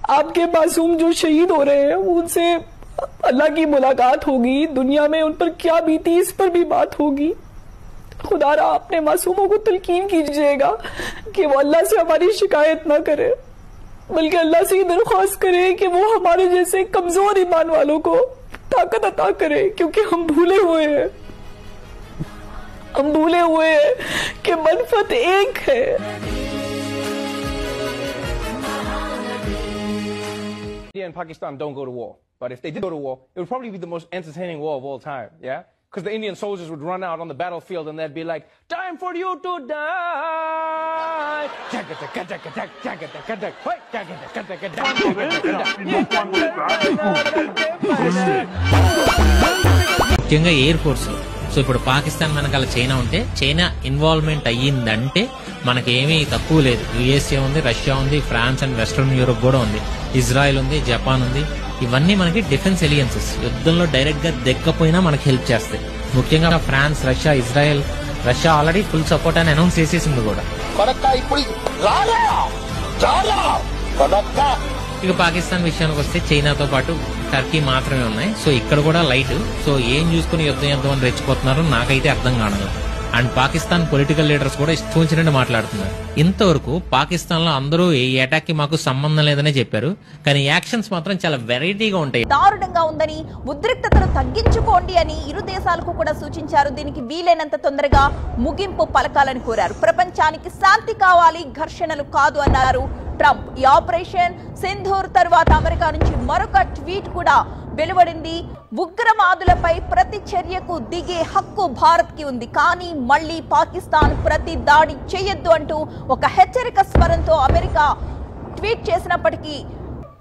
आपके मासूम जो शहीद हो रहे हैं उनसे अल्लाह की मुलाकात होगी, दुनिया में उन पर क्या बीती इस पर भी बात होगी। खुदारा अपने मासूमों को तलकीन कीजिएगा कि वो अल्लाह से हमारी शिकायत ना करे, बल्कि अल्लाह से दरख्वास्त करे कि वो हमारे जैसे कमजोर ईमान वालों को ताकत अता करे, क्योंकि हम भूले हुए हैं कि मनफत एक है। India and Pakistan don't go to war, but if they did go to war, it would probably be the most entertaining war of all time, yeah? Because the Indian soldiers would run out on the battlefield and they'd be like, time for you to die! ముఖ్యంగా air force లో so ఇప్పుడు పాకిస్తాన్ వెనకాల China ఉంటే China involvement అయ్యిందంటే మనకేమీ తక్కువ లేదు. USA ఉంది, Russia ఉంది, ఫ్రాన్స్ అండ్ వెస్ట్రన్ యూరోప్ కూడా ఉంది, ఇజ్రాయెల్ ఉంది, జపాన్ ఉంది. ఇవన్నీ మనకి డిఫెన్స్ ఎలియన్సెస్. యుద్ధంలో డైరెక్ట్ గా దెక్కపోయినా మనకి హెల్ప్ చేస్తాయి. ముఖ్యంగా France, Russia, Israel. Russia already full support అని అనౌన్స్ చేసేసింది కూడా. ఇక పాకిస్తాన్ విషయానికి వస్తే చైనాతో పాటు టర్కీ మాత్రమే ఉన్నాయి. సో ఇక్కడ కూడా లైట్. సో ఏం చూసుకుని యుద్ధం అని రెచ్చిపోతున్నారో నాకైతే అర్థం కాదు. అండ్ పాకిస్తాన్ పొలిటికల్ లీడర్స్ కూడా ఇష్టం వచ్చినట్టు మాట్లాడుతున్నారు. ఇంతవరకు పాకిస్తాన్ లో అందరూ ఈ అటాక్ కి మాకు సంబంధం లేదనే చెప్పారు, కానీ యాక్షన్స్ మాత్రం చాలా వెరైటీగా ఉంటాయి. దారుణంగా ఉందని, ఉద్రిక్తతను తగ్గించుకోండి అని ఇరు దేశాలకు కూడా సూచించారు. దీనికి వీలైనంత తొందరగా ముగింపు పలకాలని కోరారు. ప్రపంచానికి శాంతి కావాలి, ఘర్షణలు కాదు అన్నారు ట్రంప్. ఈ ఆపరేషన్ సింధూర్ తర్వాత అమెరికా నుంచి మరొక ట్వీట్ కూడా వెలువడింది. ఉగ్రవాదులపై ప్రతి చర్యకు దిగే హక్కు భారత్ కి ఉంది, కానీ మళ్లీ పాకిస్తాన్ ప్రతి దాడి చేయొద్దు అంటూ ఒక హెచ్చరిక స్వరంతో అమెరికా ట్వీట్ చేసినప్పటికీ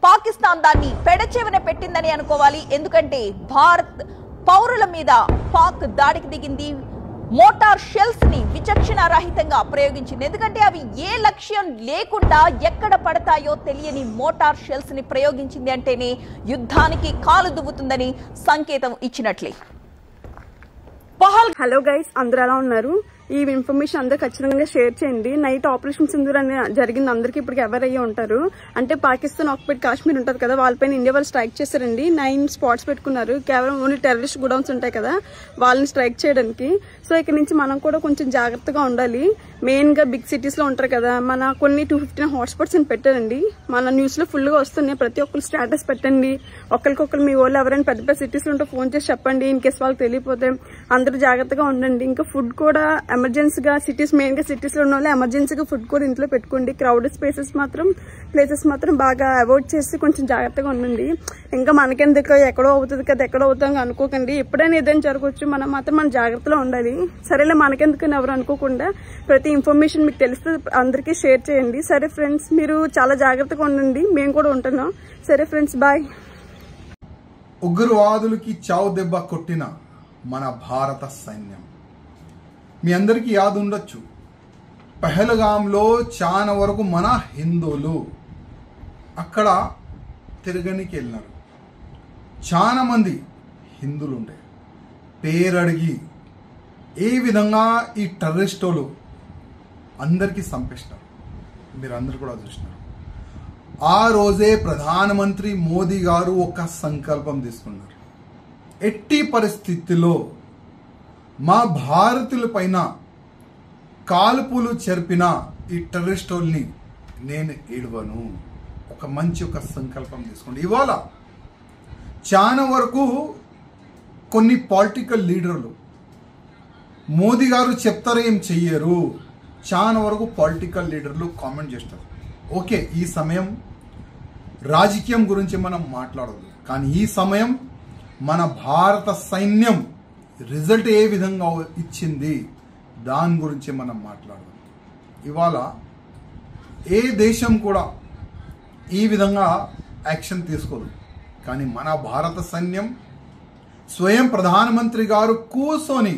పాకిస్తాన్ దాన్ని పెడచెవిన పెట్టిందని అనుకోవాలి. ఎందుకంటే భారత్ పౌరుల మీద పాక్ దాడికి దిగింది. మోటార్ షెల్స్ ని విచక్షణారహితంగా ప్రయోగించింది. ఎందుకంటే అవి ఏ లక్ష్యం లేకుండా ఎక్కడ పడతాయో తెలియని మోటార్ షెల్స్ ని ప్రయోగించింది అంటేనే యుద్ధానికి కాలు దువ్వుతుందని సంకేతం ఇచ్చినట్లే. హలో గైస్, అందరూ ఎలా ఉన్నారు? ఈ ఇన్ఫర్మేషన్ అందరూ ఖచ్చితంగా షేర్ చేయండి. నైట్ ఆపరేషన్ సింధూర్ అని జరిగింది, అందరికీ ఇప్పటికి ఎవరు అయ్యి ఉంటారు. అంటే పాకిస్తాన్ ఆక్యుపైడ్ కాశ్మీర్ ఉంటుంది కదా, వాళ్ళపైన ఇండియా వాళ్ళు స్ట్రైక్ చేశారండి. 9 స్పాట్స్ పెట్టుకున్నారు. కేవలం ఓన్లీ టెర్రరిస్ట్ గుడౌన్స్ ఉంటాయి కదా, వాళ్ళని స్ట్రైక్ చేయడానికి. సో ఇక్కడ నుంచి మనం కూడా కొంచెం జాగ్రత్తగా ఉండాలి. మెయిన్ గా బిగ్ సిటీస్ లో ఉంటారు కదా, మన కొన్ని 215 హాట్స్పాట్స్ అని పెట్టారండి. మన న్యూస్ లో ఫుల్ గా వస్తున్నాయి. ప్రతి ఒక్కరు స్టేటస్ పెట్టండి. ఒకరికొకరు మీ వాళ్ళు ఎవరైనా పెద్ద పెద్ద సిటీస్ లో ఉంటే ఫోన్ చేసి చెప్పండి. ఇన్ కేసు వాళ్ళకి తెలియపోతే అందరూ జాగ్రత్తగా ఉండండి. ఇంకా ఫుడ్ కూడా ఎమర్జెన్సీగా సిటీస్, మెయిన్ గా సిటీస్ లో ఉన్న వాళ్ళు ఎమర్జెన్సీగా ఫుడ్ కూడా ఇంట్లో పెట్టుకోండి. క్రౌడెడ్ ప్లేసెస్ మాత్రం బాగా అవాయిడ్ చేసి కొంచెం జాగ్రత్తగా ఉండండి. ఇంకా మనకెందుకు ఎక్కడో అవుతుంది కదా, ఎక్కడో అవుతాం అనుకోకండి. ఎప్పుడైనా ఏదైనా జరగవచ్చు, మనం మాత్రం మన జాగ్రత్తలో ఉండాలి. సరేలే మనకెందుకు ఎవరు అనుకోకుండా ప్రతి ఇన్ఫర్మేషన్ మీకు తెలిస్తే అందరికీ షేర్ చేయండి. సరే ఫ్రెండ్స్, మీరు చాలా జాగ్రత్తగా ఉండండి, మేము కూడా ఉంటున్నాం. సరే ఫ్రెండ్స్, బాయ్. ఉగ్రవాదులకి చావు దెబ్బ కొట్టిన మన భారత సైన్యం మీ అందరికీ యాद ఉండొచ్చు. పహల్గాంలో చాలా వరకు మన హిందువులు అక్కడ తిరగనికి వెళ్ళినారు. చాలా మంది హిందువులు ఉండే పేరడిగి ఏ విధంగా ఈ టెర్రరిస్టులు అందరికీ చంపేస్తారు. మీరు అందరు కూడా చూసినారు. ఆ రోజే ప్రధానమంత్రి మోదీ గారు ఒక సంకల్పం తీసుకున్నారు. ఎట్టి పరిస్థితుల్లో మా భారతీయుల పైన కాల్పులు జరిపిన ఈ టెర్రరిస్టుల్ని నేను ఏడవను. ఒక మంచి సంకల్పం తీసుకోండి. ఇవాళ చాలా వరకు కొన్ని పొలిటికల్ లీడర్లు మోదీ గారు చెప్తారో ఏం చెయ్యరు. చాలా వరకు పొలిటికల్ లీడర్లు కామెంట్ చేస్తారు. ఓకే, ఈ సమయం రాజకీయం గురించి మనం మాట్లాడదు, కానీ ఈ సమయం మన భారత సైన్యం రిజల్ట్ ఏ విధంగా ఇచ్చింది దాని గురించి మనం మాట్లాడదాం. ఇవాళ ఏ దేశం కూడా ఈ విధంగా యాక్షన్ తీసుకోదు, కానీ మన భారత సైన్యం స్వయం ప్రధానమంత్రి గారు కూర్చొని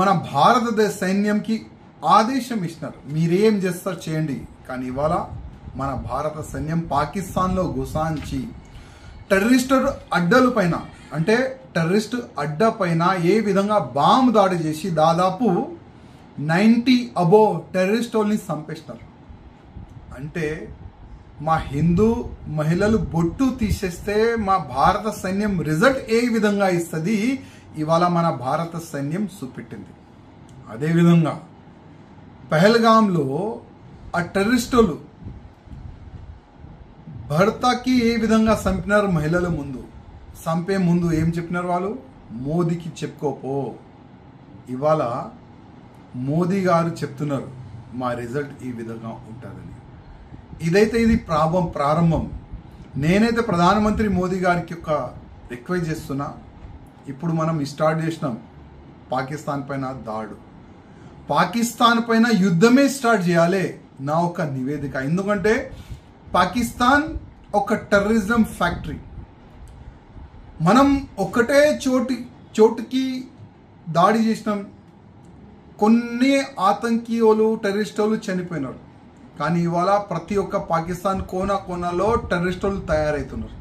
మన భారతదేశ సైన్యంకి ఆదేశం ఇస్తున్నారు, మీరేం చేస్తారు చేయండి. కానీ ఇవాళ మన భారత సైన్యం పాకిస్తాన్లో గుసాంచి టెర్రరిస్ట్ అడ్డల పైన, అంటే టెర్రరిస్ట్ అడ్డ పైన ఏ విధంగా బాంబు దాడి చేసి దాదాపు 90 అబోవ్ టెర్రరిస్టుల్ని చంపేస్తారు. అంటే మా హిందూ మహిళలు బొట్టు తీసేస్తే మా భారత సైన్యం రిజల్ట్ ఏ విధంగా ఇస్తుంది ఇవాళ మన భారత సైన్యం చూపెట్టింది. అదేవిధంగా పహల్గాంలో ఆ టెర్రరిస్టులు భర్తకి ఏ విధంగా చంపినారు మహిళల ముందు, చంపే ముందు ఏం చెప్పినారు వాళ్ళు, మోదీకి చెప్పుకోపో. ఇవాళ మోదీ గారు చెప్తున్నారు మా రిజల్ట్ ఈ విధంగా ఉంటుందని. ఇదైతే ఇది ప్రారంభం. నేనైతే ప్రధానమంత్రి మోదీ గారికి ఒక రిక్వెస్ట్ చేస్తున్నా. ఇప్పుడు మనం స్టార్ట్ చేసినాం పాకిస్తాన్ పైన దాడు, పాకిస్తాన్ పైన యుద్ధమే స్టార్ట్ చేయాలి నా ఒక నివేదిక. ఎందుకంటే పాకిస్తాన్ ఒక టెర్రరిజం ఫ్యాక్టరీ. మనం ఒకటే చోటుకి దాడి చేసినాం, కొన్ని ఆతంకీయులు టెర్రరిస్టులు చనిపోయినారు. కానీ ఇవాళ ప్రతి ఒక్క పాకిస్తాన్ కోనలో టెర్రరిస్టులు తయారవుతున్నారు.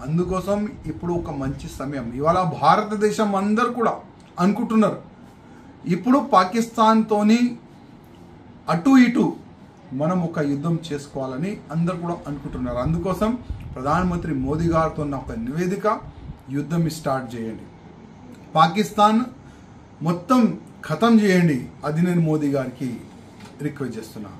అందుకోసం ఇప్పుడు ఒక మంచి సమయం. ఇవాళ భారతదేశం అందరు కూడా అనుకుంటున్నారు ఇప్పుడు పాకిస్తాన్తోని అటు ఇటు మనం ఒక యుద్ధం చేసుకోవాలని అందరు కూడా అనుకుంటున్నారు. అందుకోసం ప్రధానమంత్రి మోదీ గారితో ఒక నివేదిక, యుద్ధం స్టార్ట్ చేయండి, పాకిస్తాన్ మొత్తం ఖతం చేయండి. అది నేను మోదీ గారికి రిక్వెస్ట్ చేస్తున్నా.